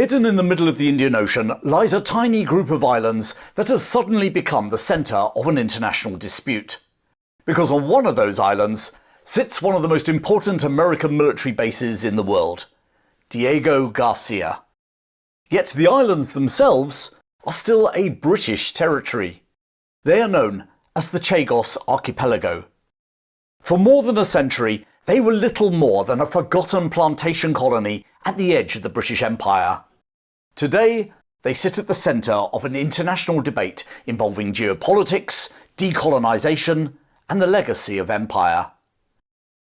Hidden in the middle of the Indian Ocean lies a tiny group of islands that has suddenly become the centre of an international dispute. Because on one of those islands sits one of the most important American military bases in the world, Diego Garcia. Yet the islands themselves are still a British territory. They are known as the Chagos archipelago. For more than a century, they were little more than a forgotten plantation colony at the edge of the British Empire. Today, they sit at the centre of an international debate involving geopolitics, decolonisation, and the legacy of empire.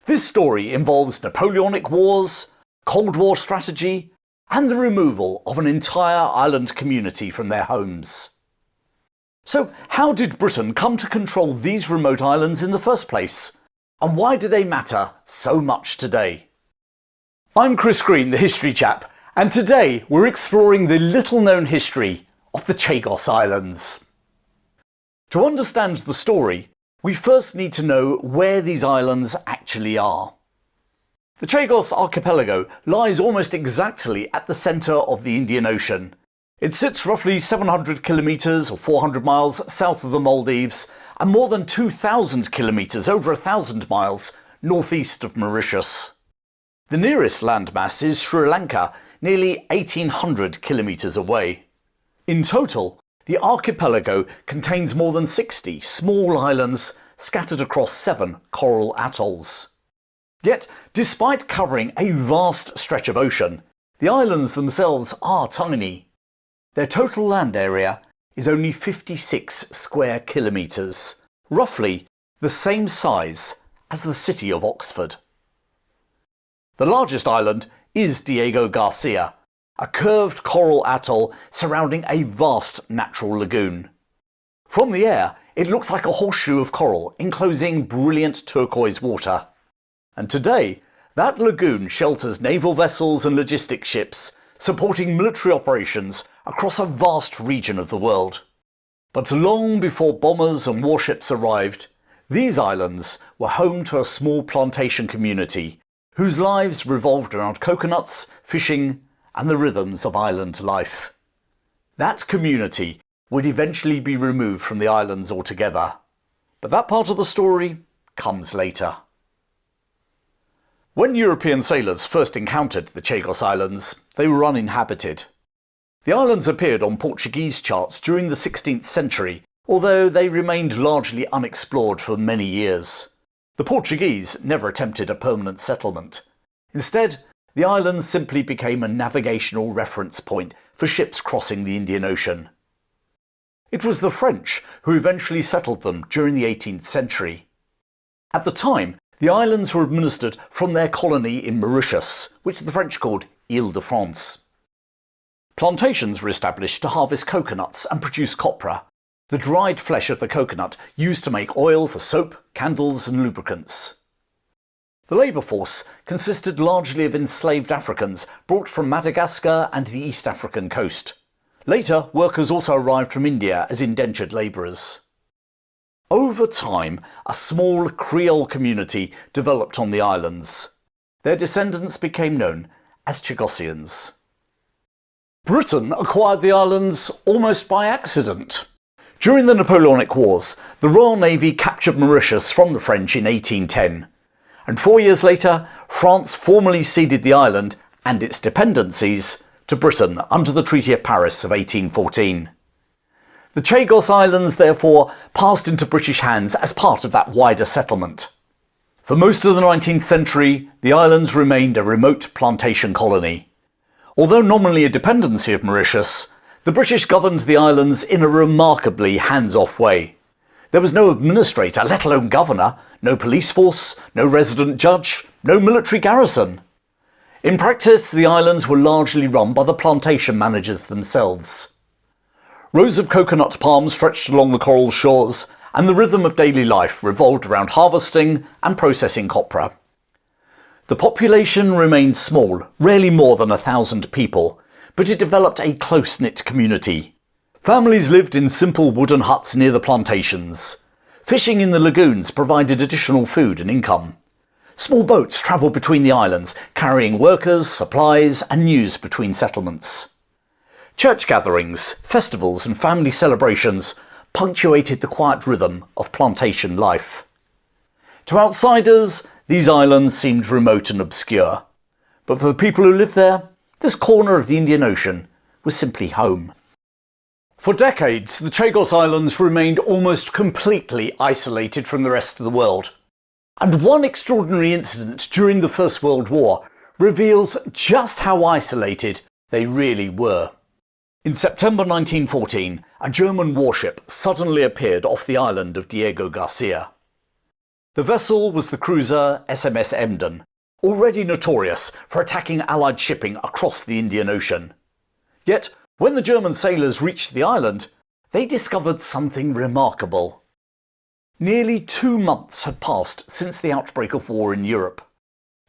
This story involves Napoleonic Wars, Cold War strategy, and the removal of an entire island community from their homes. So, how did Britain come to control these remote islands in the first place? And why do they matter so much today? I'm Chris Green, the History Chap, and today we're exploring the little-known history of the Chagos Islands. To understand the story, we first need to know where these islands actually are. The Chagos archipelago lies almost exactly at the centre of the Indian Ocean. It sits roughly 700 kilometres or 400 miles south of the Maldives and more than 2,000 kilometres, over 1,000 miles, northeast of Mauritius. The nearest landmass is Sri Lanka, nearly 1,800 kilometres away. In total, the archipelago contains more than 60 small islands scattered across 7 coral atolls. Yet, despite covering a vast stretch of ocean, the islands themselves are tiny. Their total land area is only 56 square kilometres, roughly the same size as the city of Oxford. The largest island is Diego Garcia, a curved coral atoll surrounding a vast natural lagoon. From the air, it looks like a horseshoe of coral enclosing brilliant turquoise water. And today, that lagoon shelters naval vessels and logistic ships supporting military operations across a vast region of the world. But long before bombers and warships arrived, these islands were home to a small plantation community whose lives revolved around coconuts, fishing, and the rhythms of island life. That community would eventually be removed from the islands altogether, but that part of the story comes later. When European sailors first encountered the Chagos Islands, they were uninhabited. The islands appeared on Portuguese charts during the 16th century, although they remained largely unexplored for many years. The Portuguese never attempted a permanent settlement. Instead, the islands simply became a navigational reference point for ships crossing the Indian Ocean. It was the French who eventually settled them during the 18th century. At the time, the islands were administered from their colony in Mauritius, which the French called Ile-de-France. Plantations were established to harvest coconuts and produce copra, the dried flesh of the coconut used to make oil for soap, candles and lubricants. The labour force consisted largely of enslaved Africans brought from Madagascar and the East African coast. Later, workers also arrived from India as indentured labourers. Over time, a small Creole community developed on the islands. Their descendants became known as Chagossians. Britain acquired the islands almost by accident. During the Napoleonic Wars, the Royal Navy captured Mauritius from the French in 1810, and 4 years later, France formally ceded the island and its dependencies to Britain under the Treaty of Paris of 1814. The Chagos Islands, therefore, passed into British hands as part of that wider settlement. For most of the 19th century, the islands remained a remote plantation colony. Although nominally a dependency of Mauritius, the British governed the islands in a remarkably hands-off way. There was no administrator, let alone governor, no police force, no resident judge, no military garrison. In practice, the islands were largely run by the plantation managers themselves. Rows of coconut palms stretched along the coral shores, and the rhythm of daily life revolved around harvesting and processing copra. The population remained small, rarely more than 1,000 people, but it developed a close-knit community. Families lived in simple wooden huts near the plantations. Fishing in the lagoons provided additional food and income. Small boats travelled between the islands, carrying workers, supplies and news between settlements. Church gatherings, festivals and family celebrations punctuated the quiet rhythm of plantation life. To outsiders, these islands seemed remote and obscure, but for the people who lived there, this corner of the Indian Ocean was simply home. For decades, the Chagos Islands remained almost completely isolated from the rest of the world. And one extraordinary incident during the First World War reveals just how isolated they really were. In September 1914, a German warship suddenly appeared off the island of Diego Garcia. The vessel was the cruiser SMS Emden, already notorious for attacking Allied shipping across the Indian Ocean. Yet, when the German sailors reached the island, they discovered something remarkable. Nearly 2 months had passed since the outbreak of war in Europe,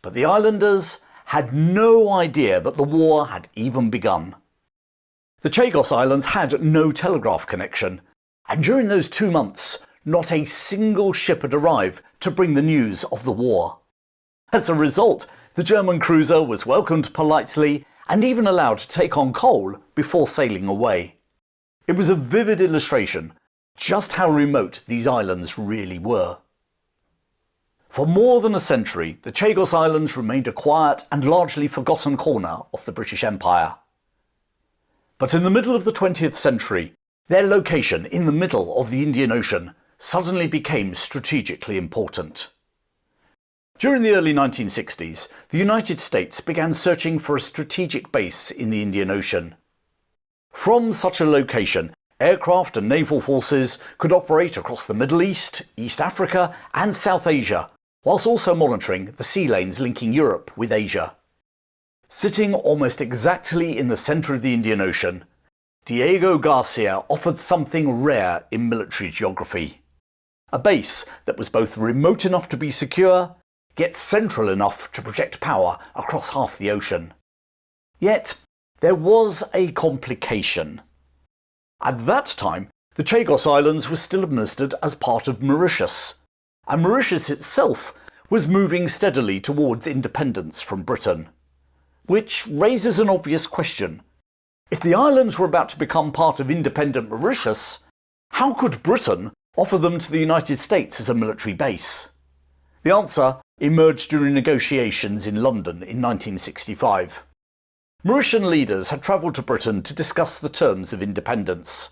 but the islanders had no idea that the war had even begun. The Chagos Islands had no telegraph connection, and during those 2 months, not a single ship had arrived to bring the news of the war. As a result, the German cruiser was welcomed politely and even allowed to take on coal before sailing away. It was a vivid illustration just how remote these islands really were. For more than a century, the Chagos Islands remained a quiet and largely forgotten corner of the British Empire. But in the middle of the 20th century, their location in the middle of the Indian Ocean suddenly became strategically important. During the early 1960s, the United States began searching for a strategic base in the Indian Ocean. From such a location, aircraft and naval forces could operate across the Middle East, East Africa and South Asia, whilst also monitoring the sea lanes linking Europe with Asia. Sitting almost exactly in the centre of the Indian Ocean, Diego Garcia offered something rare in military geography. A base that was both remote enough to be secure, yet central enough to project power across half the ocean. Yet, there was a complication. At that time, the Chagos Islands were still administered as part of Mauritius, and Mauritius itself was moving steadily towards independence from Britain. Which raises an obvious question. If the islands were about to become part of independent Mauritius, how could Britain offer them to the United States as a military base? The answer emerged during negotiations in London in 1965. Mauritian leaders had travelled to Britain to discuss the terms of independence.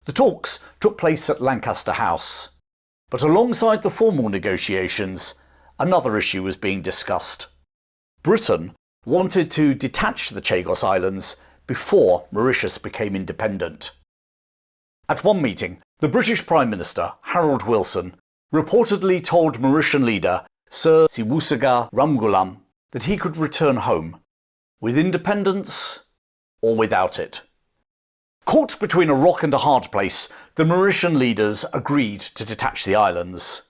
The talks took place at Lancaster House. But alongside the formal negotiations, another issue was being discussed. Britain wanted to detach the Chagos Islands before Mauritius became independent. At one meeting, the British Prime Minister, Harold Wilson, reportedly told Mauritian leader Sir Sibusiga Ramgoolam that he could return home, with independence or without it. Caught between a rock and a hard place, the Mauritian leaders agreed to detach the islands.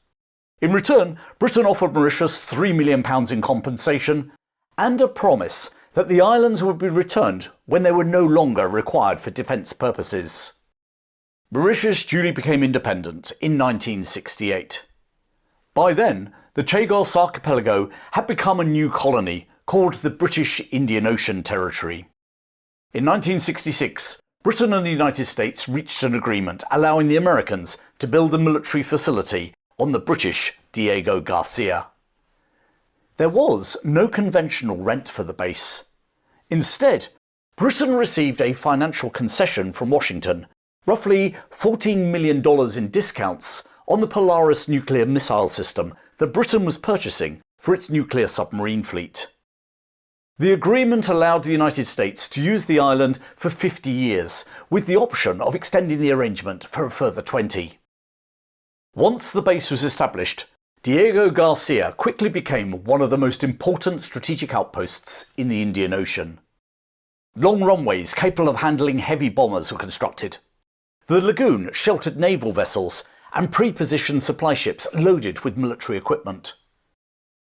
In return, Britain offered Mauritius £3 million in compensation and a promise that the islands would be returned when they were no longer required for defence purposes. Mauritius duly became independent in 1968. By then, the Chagos archipelago had become a new colony called the British Indian Ocean Territory. In 1966, Britain and the United States reached an agreement allowing the Americans to build a military facility on the British Diego Garcia. There was no conventional rent for the base. Instead, Britain received a financial concession from Washington, roughly $14 million in discounts on the Polaris nuclear missile system that Britain was purchasing for its nuclear submarine fleet. The agreement allowed the United States to use the island for 50 years, with the option of extending the arrangement for a further 20. Once the base was established, Diego Garcia quickly became one of the most important strategic outposts in the Indian Ocean. Long runways capable of handling heavy bombers were constructed. The lagoon sheltered naval vessels and pre-positioned supply ships loaded with military equipment.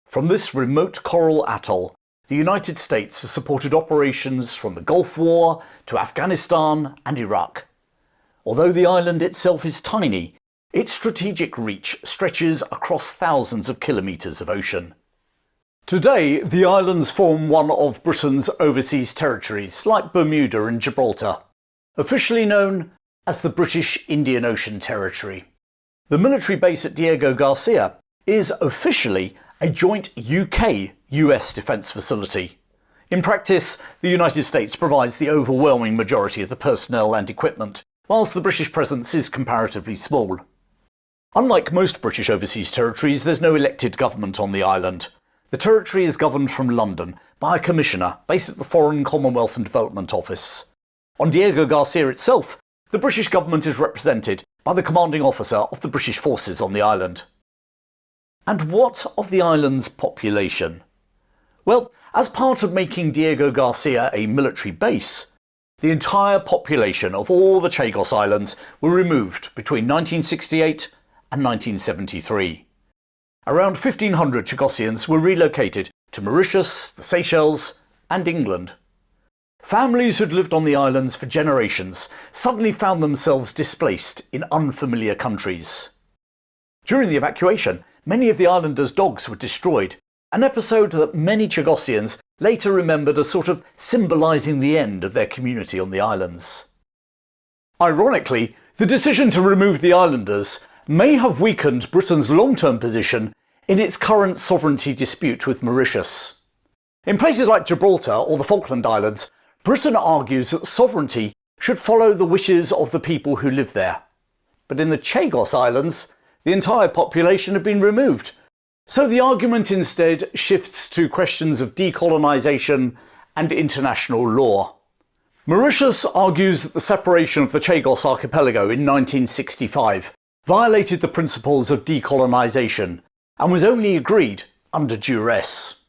From this remote coral atoll, the United States has supported operations from the Gulf War to Afghanistan and Iraq. Although the island itself is tiny, its strategic reach stretches across thousands of kilometres of ocean. Today, the islands form one of Britain's overseas territories, like Bermuda and Gibraltar. officially known as the British Indian Ocean Territory. The military base at Diego Garcia is officially a joint UK-US defence facility. In practice, the United States provides the overwhelming majority of the personnel and equipment, whilst the British presence is comparatively small. Unlike most British overseas territories, there's no elected government on the island. The territory is governed from London by a commissioner based at the Foreign, Commonwealth and Development Office. On Diego Garcia itself, the British government is represented by the commanding officer of the British forces on the island. And what of the island's population? Well, as part of making Diego Garcia a military base, the entire population of all the Chagos Islands were removed between 1968 and 1973. Around 1,500 Chagossians were relocated to Mauritius, the Seychelles and England. Families who'd lived on the islands for generations suddenly found themselves displaced in unfamiliar countries. During the evacuation, many of the islanders' dogs were destroyed, an episode that many Chagossians later remembered as sort of symbolising the end of their community on the islands. Ironically, the decision to remove the islanders may have weakened Britain's long-term position in its current sovereignty dispute with Mauritius. In places like Gibraltar or the Falkland Islands, Britain argues that sovereignty should follow the wishes of the people who live there. But in the Chagos Islands, the entire population had been removed. So the argument instead shifts to questions of decolonisation and international law. Mauritius argues that the separation of the Chagos archipelago in 1965 violated the principles of decolonisation and was only agreed under duress.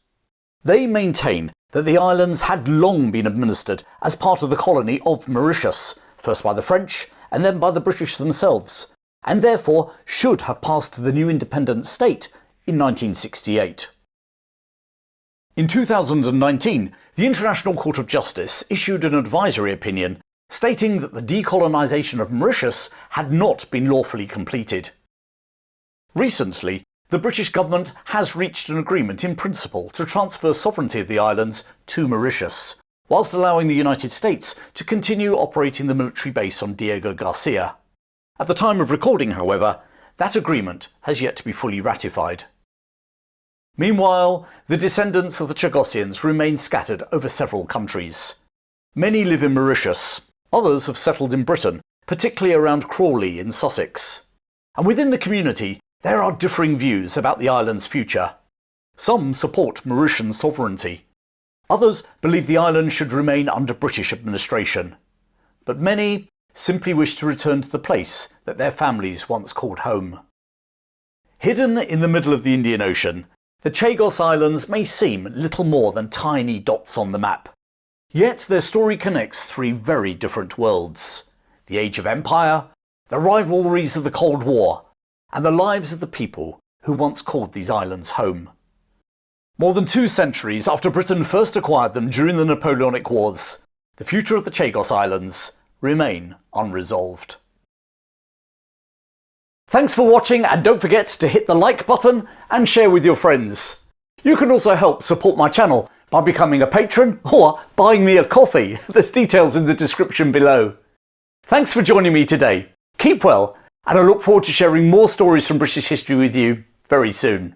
They maintain that the islands had long been administered as part of the colony of Mauritius, first by the French and then by the British themselves, and therefore should have passed to the new independent state in 1968. In 2019, the International Court of Justice issued an advisory opinion stating that the decolonisation of Mauritius had not been lawfully completed. Recently, the British government has reached an agreement in principle to transfer sovereignty of the islands to Mauritius, whilst allowing the United States to continue operating the military base on Diego Garcia. At the time of recording, however, that agreement has yet to be fully ratified. Meanwhile, the descendants of the Chagossians remain scattered over several countries. Many live in Mauritius, others have settled in Britain, particularly around Crawley in Sussex. And within the community, there are differing views about the island's future. Some support Mauritian sovereignty. Others believe the island should remain under British administration. But many simply wish to return to the place that their families once called home. Hidden in the middle of the Indian Ocean, the Chagos Islands may seem little more than tiny dots on the map. Yet their story connects three very different worlds: the Age of Empire, the rivalries of the Cold War, and the lives of the people who once called these islands home. More than 2 centuries after Britain first acquired them during the Napoleonic Wars, the future of the Chagos Islands remain unresolved. Thanks for watching, and don't forget to hit the like button and share with your friends. You can also help support my channel by becoming a patron or buying me a coffee. There's details in the description below. Thanks for joining me today. Keep well, and I look forward to sharing more stories from British history with you very soon.